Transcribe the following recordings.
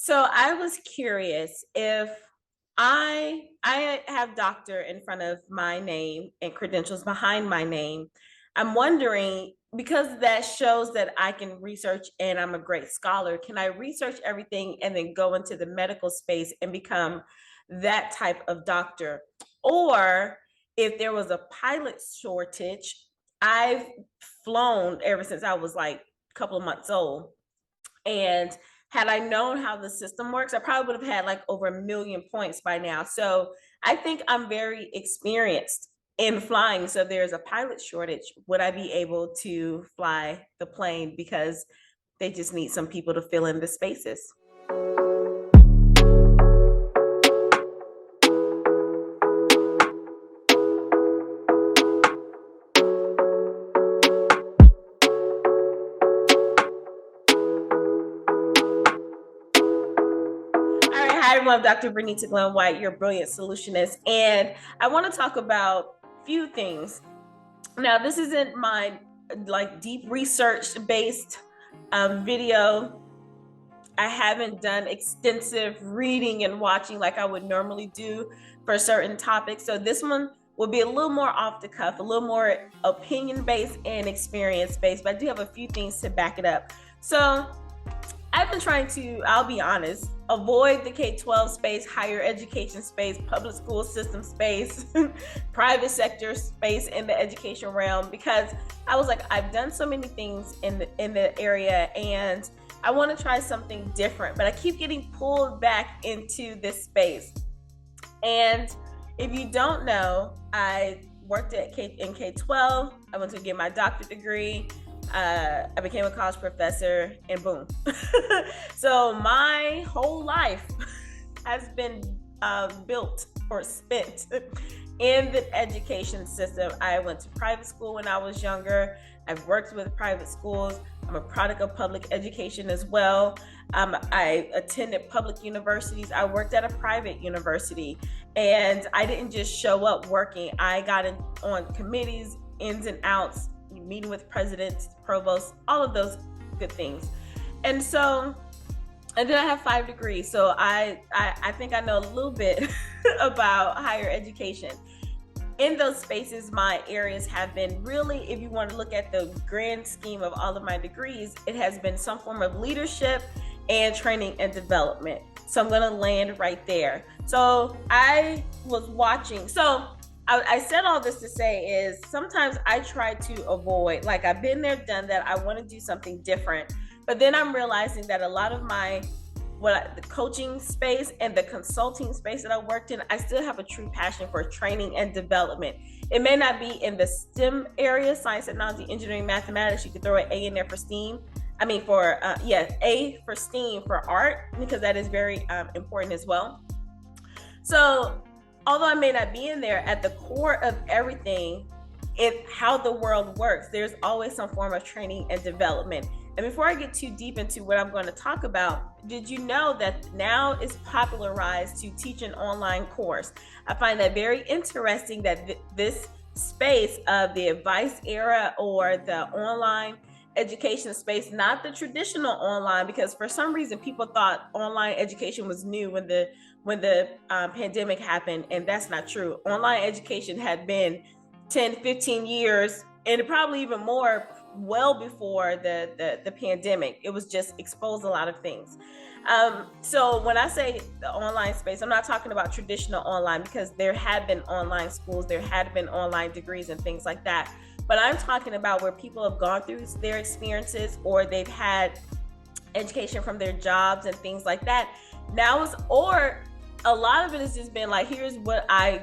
So I was curious if I have doctor in front of my name and credentials behind my name. I'm wondering because that shows that I can research and I'm a great scholar. Can I research everything and then go into the medical space and become that type of doctor? Or if there was a pilot shortage, I've flown ever since I was like a couple of months old. And had I known how the system works, I probably would have had like over 1,000,000 points by now. So I think I'm very experienced in flying. So if there's a pilot shortage, would I be able to fly the plane? Because they just need some people to fill in the spaces. All right, hi everyone, I'm Dr. Vernita White, your brilliant solutionist, and I want to talk about a few things. Now, this isn't my like deep research based video. I haven't done extensive reading and watching like I would normally do for certain topics. So this one will be a little more off the cuff, a little more opinion based and experience based, but I do have a few things to back it up. So I've been trying to, I'll be honest, avoid the K-12 space, higher education space, public school system space, private sector space in the education realm, because I was like, I've done so many things in the area and I want to try something different, but I keep getting pulled back into this space. And if you don't know, I worked in K-12. I went to get my doctorate degree. I became a college professor and boom. So my whole life has been built or spent in the education system. I went to private school when I was younger. I've worked with private schools. I'm a product of public education as well. I attended public universities. I worked at a private university, and I didn't just show up working. I got on committees, ins and outs, meeting with presidents, provosts, all of those good things. And so, and then I have 5 degrees. So I think I know a little bit about higher education. In those spaces, my areas have been really, if you want to look at the grand scheme of all of my degrees, it has been some form of leadership and training and development. So I'm going to land right there. So I was watching. So I said all this to say is sometimes I try to avoid, like I've been there, done that. I want to do something different. But then I'm realizing that a lot of the coaching space and the consulting space that I worked in, I still have a true passion for training and development. It may not be in the STEM area, science, technology, engineering, mathematics. You could throw an A in there for STEAM. I mean, A for STEAM for art, because that is very important as well. So although I may not be in there, at the core of everything is how the world works. There's always some form of training and development. And before I get too deep into what I'm going to talk about, did you know that now it's popularized to teach an online course? I find that very interesting that this space of the advice era or the online education space, not the traditional online, because for some reason people thought online education was new when the pandemic happened, and that's not true. Online education had been 10, 15 years, and probably even more well before the pandemic. It was just exposed a lot of things. So when I say the online space, I'm not talking about traditional online, because there had been online schools, there had been online degrees and things like that. But I'm talking about where people have gone through their experiences, or they've had education from their jobs and things like that. Or a lot of it has just been like, here's what I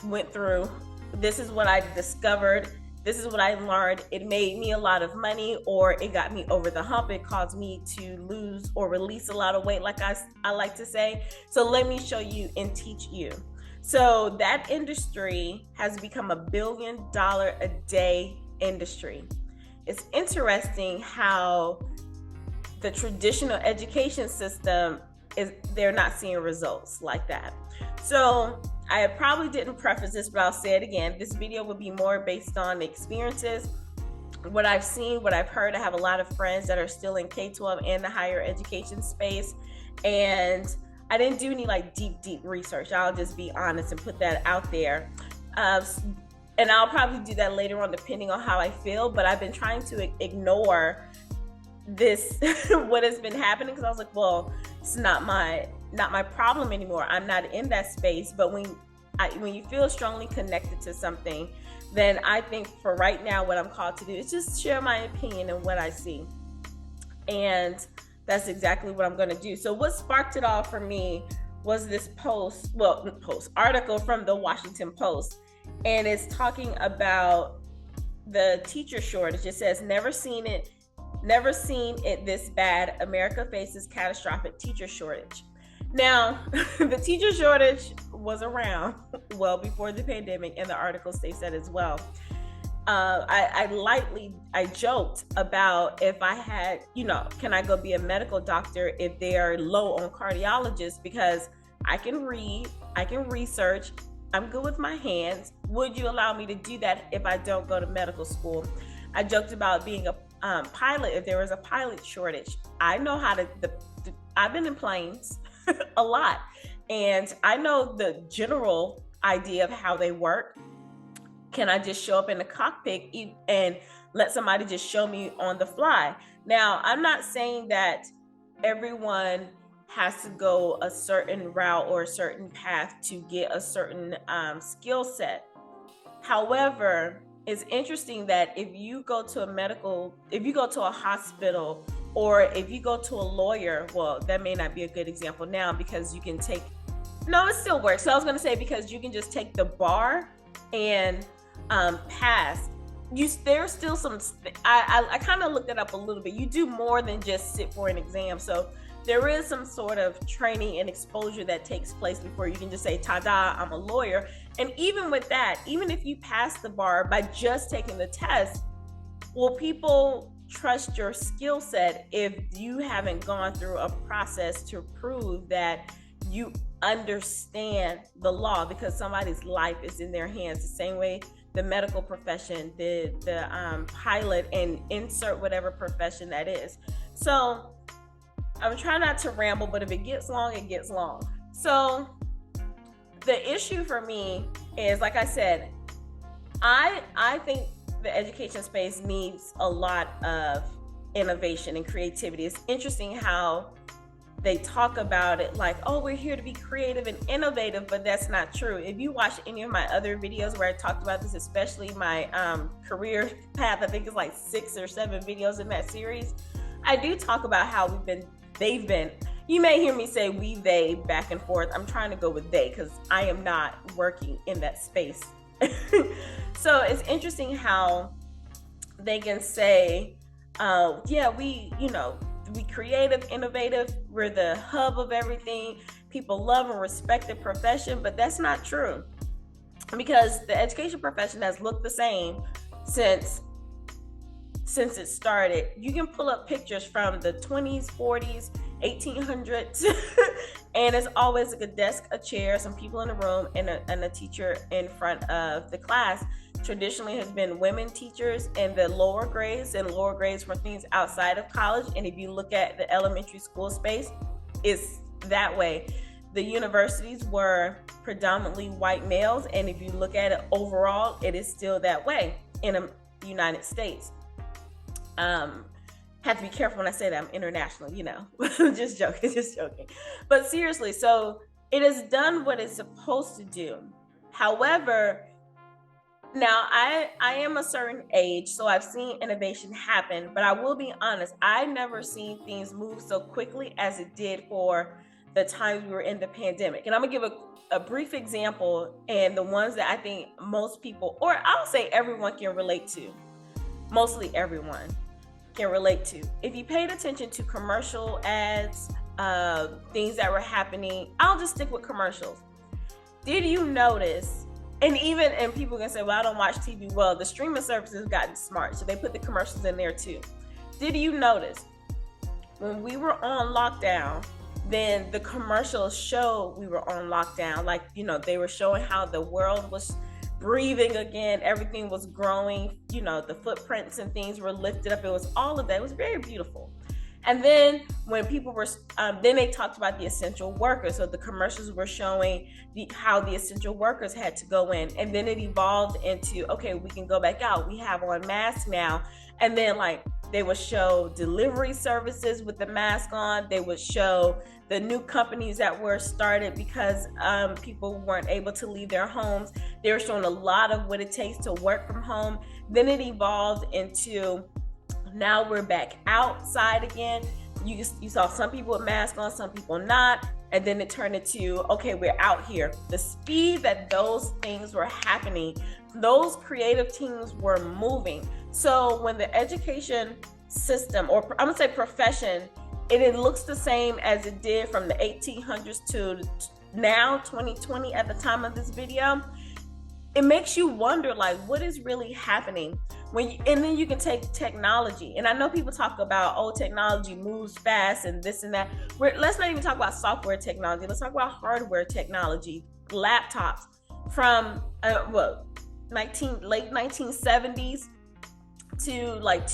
went through. This is what I discovered. This is what I learned. It made me a lot of money, or it got me over the hump. It caused me to lose or release a lot of weight, like I like to say. So let me show you and teach you. So that industry has become $1 billion a day industry. It's interesting how the traditional education system they're not seeing results like that. So I probably didn't preface this, but I'll say it again. This video will be more based on experiences, what I've seen, what I've heard. I have a lot of friends that are still in K-12 and the higher education space. And I didn't do any like deep research. I'll just be honest and put that out there. And I'll probably do that later on depending on how I feel, but I've been trying to ignore this what has been happening, because I was like, well, it's not my problem anymore. I'm not in that space. But when you feel strongly connected to something, then I think for right now what I'm called to do is just share my opinion and what I see. And that's exactly what I'm going to do. So what sparked it all for me was this article from the Washington Post, and it's talking about the teacher shortage. It says, never seen it this bad. America faces catastrophic teacher shortage. Now, the teacher shortage was around well before the pandemic, and the article states that as well. I joked about if I had, can I go be a medical doctor if they are low on cardiologists, because I can read, I can research, I'm good with my hands. Would you allow me to do that if I don't go to medical school? I joked about being a pilot if there was a pilot shortage. I know how to, I've been in planes a lot, and I know the general idea of how they work. Can I just show up in the cockpit and let somebody just show me on the fly? Now, I'm not saying that everyone has to go a certain route or a certain path to get a certain skill set. However, it's interesting that if you go to a hospital, or if you go to a lawyer, well, that may not be a good example now because you can take, no, it still works. So I was going to say, because you can just take the bar and pass. There's still some, I kind of looked it up a little bit. You do more than just sit for an exam. So there is some sort of training and exposure that takes place before you can just say, ta-da, I'm a lawyer. And even with that, even if you pass the bar by just taking the test, will people trust your skill set if you haven't gone through a process to prove that you understand the law, because somebody's life is in their hands? The same way the medical profession, the pilot, and insert whatever profession that is. So I'm trying not to ramble, but if it gets long, it gets long. So the issue for me is, like I said, I think the education space needs a lot of innovation and creativity. It's interesting how they talk about it like, oh, we're here to be creative and innovative, but that's not true. If you watch any of my other videos where I talked about this, especially my career path, I think it's like 6 or 7 videos in that series, I do talk about how they've been, you may hear me say we, they, back and forth. I'm trying to go with they because I am not working in that space. So it's interesting how they can say, yeah, we creative, innovative, we're the hub of everything. People love and respect the profession, but that's not true, because the education profession has looked the same since it started. You can pull up pictures from the 20s, 40s, 1800s, and it's always like a desk, a chair, some people in the room, and a teacher in front of the class. Traditionally has been women teachers in the lower grades, and lower grades for things outside of college. And if you look at the elementary school space, it's that way. The universities were predominantly white males, and if you look at it overall, it is still that way in the United States. Have to be careful when I say that I'm international, just joking. But seriously, so it has done what it's supposed to do. However, now I am a certain age, so I've seen innovation happen, but I will be honest, I've never seen things move so quickly as it did for the times we were in the pandemic. And I'm gonna give a brief example, and the ones that I think most people, or I'll say everyone can relate to, mostly everyone can relate to. If you paid attention to commercial ads, things that were happening, I'll just stick with commercials. Did you notice, and people can say, well, I don't watch TV. Well, the streaming services have gotten smart, so they put the commercials in there too. Did you notice when we were on lockdown, then the commercials showed we were on lockdown? Like, they were showing how the world was breathing again, everything was growing, the footprints and things were lifted up. It was all of that. It was very beautiful. And then when people were, then they talked about the essential workers. So the commercials were showing how the essential workers had to go in. And then it evolved into, okay, we can go back out. We have on masks now. And then like they would show delivery services with the mask on. They would show the new companies that were started because people weren't able to leave their homes. They were showing a lot of what it takes to work from home. Then it evolved into, now we're back outside again. You saw some people with masks on, some people not. And then it turned into, okay, we're out here. The speed that those things were happening, those creative teams were moving. So when the education system, or I'm gonna say profession, it looks the same as it did from the 1800s to now, 2020, at the time of this video, it makes you wonder, like, what is really happening? And then you can take technology. And I know people talk about, oh, technology moves fast and this and that. Let's not even talk about software technology. Let's talk about hardware technology, laptops from late 1970s to like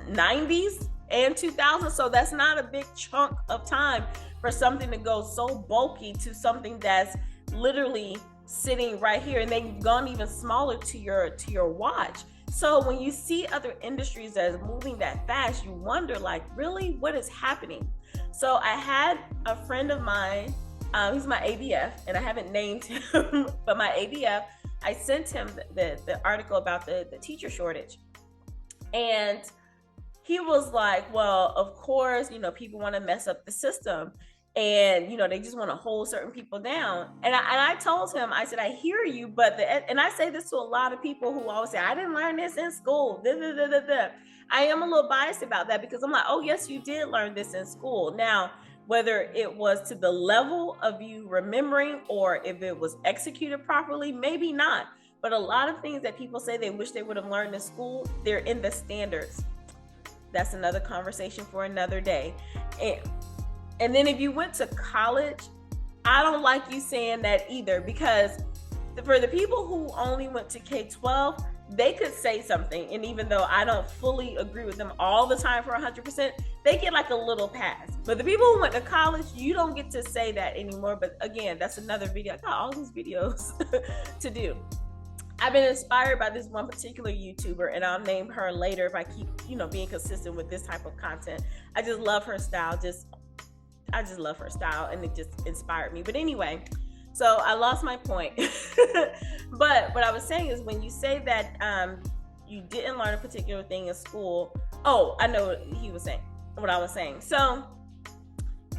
90s and 2000. So that's not a big chunk of time for something to go so bulky to something that's literally sitting right here, and they've gone even smaller to your watch. So when you see other industries that is moving that fast, you wonder, like, really, what is happening? So I had a friend of mine, he's my ABF, and I haven't named him, but my ABF, I sent him the article about the teacher shortage. And he was like, well, of course, people want to mess up the system. And, they just want to hold certain people down. And I told him, I said, I hear you, but and I say this to a lot of people who always say, I didn't learn this in school. I am a little biased about that because I'm like, oh, yes, you did learn this in school. Now, whether it was to the level of you remembering or if it was executed properly, maybe not. But a lot of things that people say they wish they would have learned in school, they're in the standards. That's another conversation for another day. And then if you went to college, I don't like you saying that either, because for the people who only went to K-12, they could say something. And even though I don't fully agree with them all the time for 100%, they get like a little pass. But the people who went to college, you don't get to say that anymore. But again, that's another video. I got all these videos to do. I've been inspired by this one particular YouTuber, and I'll name her later if I keep, being consistent with this type of content. I just love her style. I just love her style, and it just inspired me. But anyway, so I lost my point. But what I was saying is, when you say that you didn't learn a particular thing in school, oh, I know what I was saying. So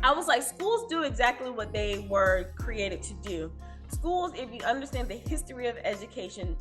I was like, schools do exactly what they were created to do. Schools, if you understand the history of education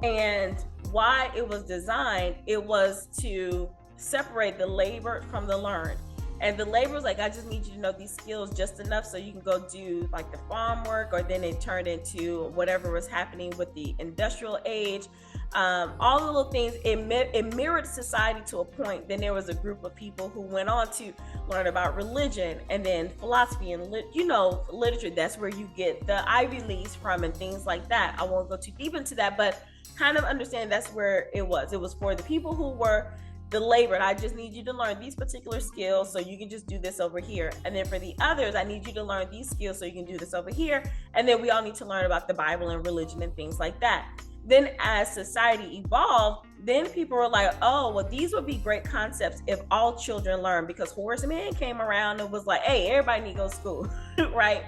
and why it was designed, it was to separate the labored from the learned. And the labor was like, I just need you to know these skills just enough so you can go do like the farm work, or then it turned into whatever was happening with the industrial age. All the little things, it mirrored society to a point. Then there was a group of people who went on to learn about religion and then philosophy and literature. That's where you get the Ivy Leagues from and things like that. I won't go too deep into that, but kind of understand that's where it was. It was for the people who were the labor. I just need you to learn these particular skills so you can just do this over here. And then for the others, I need you to learn these skills so you can do this over here. And then we all need to learn about the Bible and religion and things like that. Then as society evolved, then people were like, oh, well, these would be great concepts if all children learn, because Horace Mann came around and was like, hey, everybody need to go to school, right?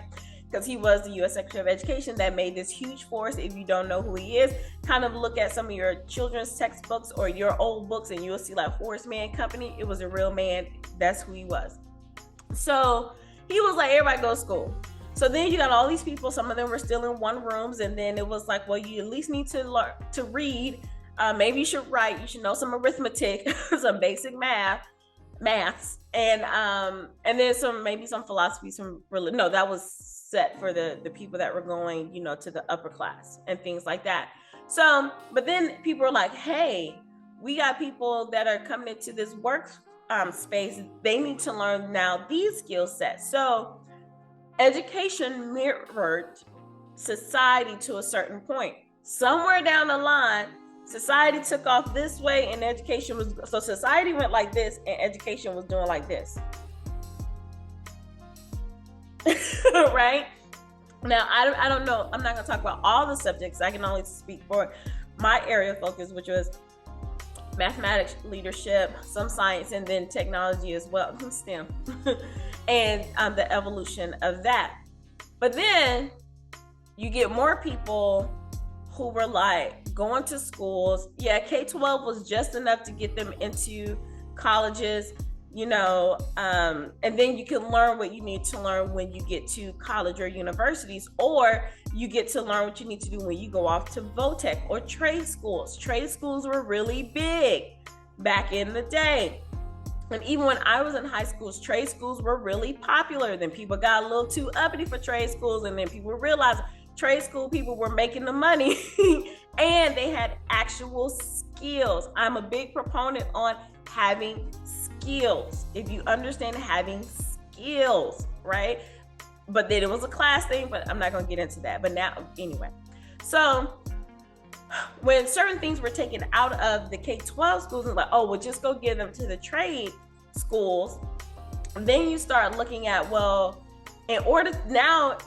Because he was the U.S. Secretary of Education that made this huge force. If you don't know who he is, kind of look at some of your children's textbooks or your old books, and you'll see like Horace Mann Company. It was a real man. That's who he was. So he was like, everybody go to school. So then you got all these people. Some of them were still in one rooms, and then it was like, well, you at least need to learn to read. Maybe you should write. You should know some arithmetic, some basic maths, and then maybe some philosophy, some religion. No, that was set for the people that were going, to the upper class and things like that. So, but then people are like, hey, we got people that are coming into this work space. They need to learn now these skill sets. So education mirrored society to a certain point. Somewhere down the line, Society took off this way and education was, so society went like this and education was doing like this. Right? Now, I don't know. I'm not going to talk about all the subjects. I can only speak for my area of focus, which was mathematics, leadership, some science, and then technology as well, STEM, and the evolution of that. But then you get more people who were like going to schools. Yeah, K-12 was just enough to get them into colleges, you know, and then you can learn what you need to learn when you get to college or universities, or you get to learn what you need to do when you go off to VOTech or trade schools. Trade schools were really big back in the day. And even when I was in high schools, trade schools were really popular. Then people got a little too uppity for trade schools, and then people realized trade school people were making the money and they had actual skills. I'm a big proponent on having skills. If you understand having skills, right? But then it was a class thing, but I'm not going to get into that. But now, anyway. So when certain things were taken out of the K-12 schools, and like, oh, well, just go give them to the trade schools. Then you start looking at, well, in order, now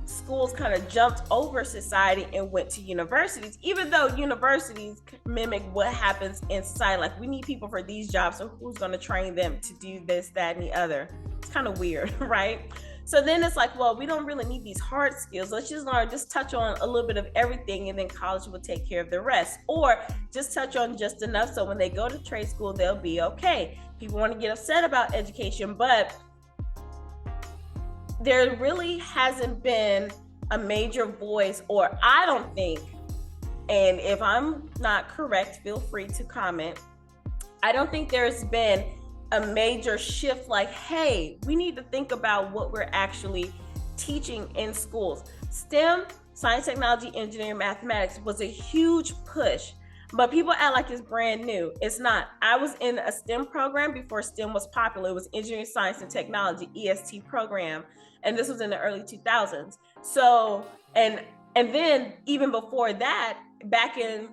schools kind of jumped over society and went to universities, even though universities mimic what happens in society. Like, we need people for these jobs, so who's going to train them to do this, that, and the other? It's kind of weird, right? So then it's like, well, we don't really need these hard skills. Let's just learn, just touch on a little bit of everything, and then college will take care of the rest. Or just touch on just enough so when they go to trade school, they'll be okay. People want to get upset about education, but there really hasn't been a major voice, or I don't think, and if I'm not correct, feel free to comment. I don't think there's been a major shift like, hey, we need to think about what we're actually teaching in schools. STEM, science, technology, engineering, mathematics, was a huge push, but people act like it's brand new. It's not. I was in a STEM program before STEM was popular. It was engineering, science, and technology, EST program, and this was in the early 2000s. So, and then even before that, back in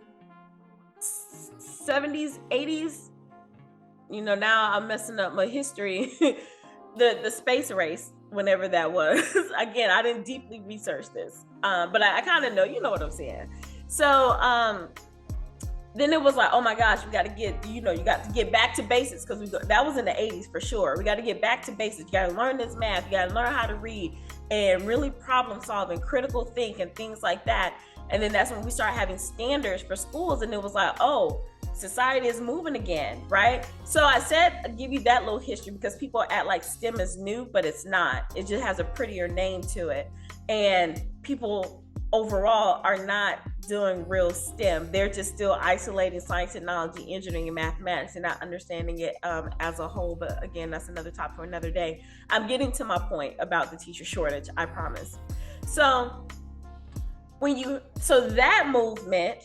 70s, 80s, you know, now I'm messing up my history, the space race, whenever that was. Again, I didn't deeply research this, but I kind of know, you know what I'm saying. So then it was like, oh my gosh, we got to get, you got to get back to basics, because that was in the 80s for sure. We got to get back to basics. You got to learn this math. You got to learn how to read and really problem solving, critical think, and things like that. And then that's when we start having standards for schools, and it was like, oh, society is moving again, right? So I said I'd give you that little history because people act like STEM is new, but it's not. It just has a prettier name to it. And people overall are not doing real STEM. They're just still isolating science, technology, engineering, and mathematics, and not understanding it as a whole. But again, that's another topic for another day. I'm getting to my point about the teacher shortage, I promise. So that movement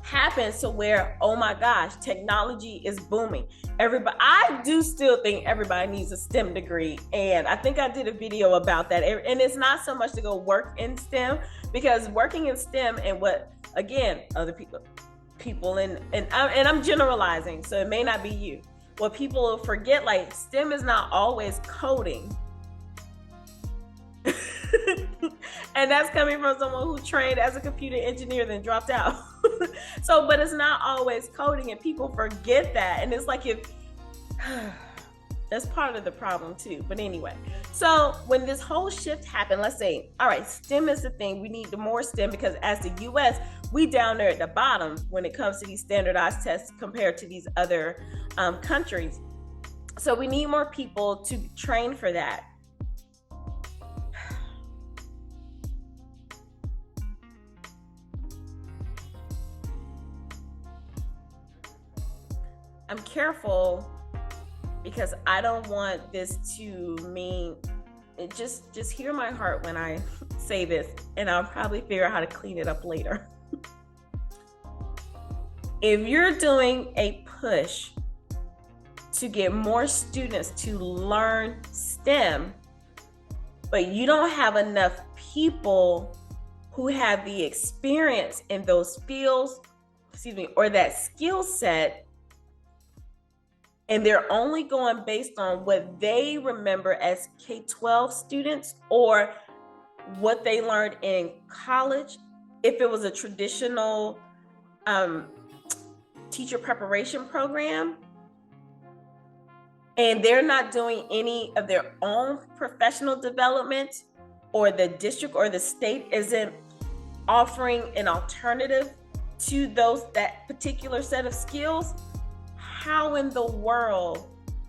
happens to where, oh my gosh, technology is booming. I do still think everybody needs a STEM degree, and I think I did a video about that. And it's not so much to go work in STEM, because working in STEM and what, again, other people and I'm generalizing, so it may not be you. What people forget, like, STEM is not always coding. And that's coming from someone who trained as a computer engineer then dropped out. So, but it's not always coding, and people forget that. And it's like, that's part of the problem too. But anyway, so when this whole shift happened, let's say, all right, STEM is the thing. We need more STEM, because as the US, we down there at the bottom when it comes to these standardized tests compared to these other countries. So we need more people to train for that. I'm careful because I don't want this to mean, just hear my heart when I say this, and I'll probably figure out how to clean it up later. If you're doing a push to get more students to learn STEM, but you don't have enough people who have the experience in those fields, or that skill set, and they're only going based on what they remember as K-12 students or what they learned in college, if it was a traditional teacher preparation program, and they're not doing any of their own professional development, or the district or the state isn't offering an alternative to that particular set of skills, how in the world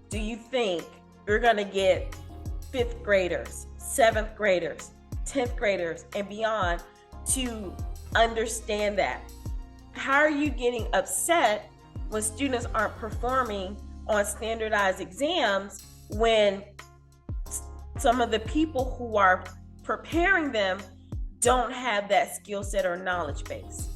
do you think you're going to get 5th graders, 7th graders, 10th graders, and beyond to understand that? How are you getting upset when students aren't performing on standardized exams when some of the people who are preparing them don't have that skill set or knowledge base?